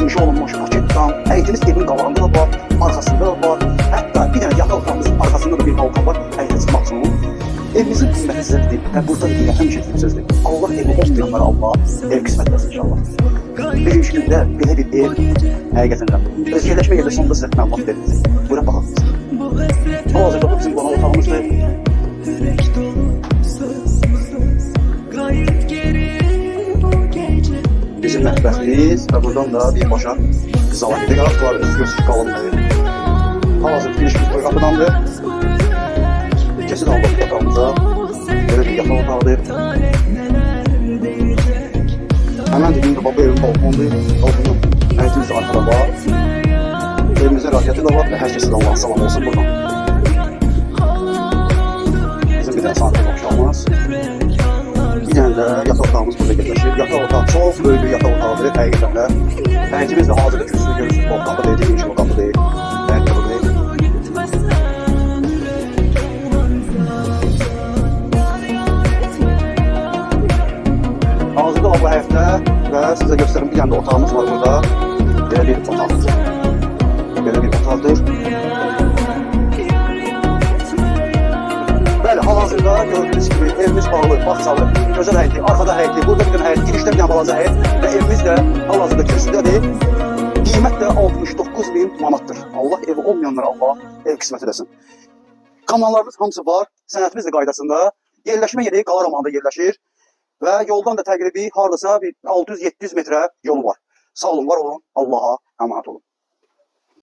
inşa olunmuş paketdən, həyətimiz evin qabağında da var, arxasında da var. Hətta bir dənə yataq otağımızın arxasında da bir balkon var, həyətə çıxmaq üçün. Evimizin qisməti sizədir və burada da həmişə sözdür. Allah evi olmayanlara Allah ev qismət versin inşallah. Birinci gündə belə bir ev həqiqətən öz yerləşmə yerdə sonunda sizə məlumat verilir. Bura baxın. Hal-hazırda bu bizim qonaq otağımızdır. Bizim mətbəximiz və buradan da birbaşa qızala gedik. Var, göz qalınmayır. Hal-hazırda girişimiz bu qapıdandır. Kesin aldık otağımıza. Böyle bir yataq otağıdır. Hemen dibinde baba evin balkondur. Balkonun həyətimiz arkada var. Evimizin radyatı da var və hər kəsin Allah'a salam olsun buradan. Bizim bir dənə sanatı olmaz. Bir dənə də yataq otağımız burada yerləşir. Yataq otağı çox böyük bir yataq otağıdır həqiqətən də. Həyətimiz də hazırda kürsünü görürsünüz. Balkonda deyil, inşallah qapı deyil. Həyətdə bu deyil. Hazırda bu həyətdə və sizə göstərim bir dənə də otağımız var burada. Belə bir otaqdır. Belə bir otaqdır. Bəli, hal-hazırda gördüyünüz kimi evimiz bağlı, bağçalı, gözəl həyəti, arkada həyəti, burada bir dənə həyət, girişdə bir dənə balaca həyət və evimiz də hal-hazırda kürsüdədir. Qiymət də 69.000 manatdır. Allah evi olmayanlara Allah ev qismət edəsin. Kanallarımız hamısı var, sənətimiz də qaydasında. Yerləşmə yeri Qalaramanda yerləşir. Və yoldan da təqribi hardasa 600-700 metrə yolu var. Sağ olun, var olun, Allaha əmanət olun.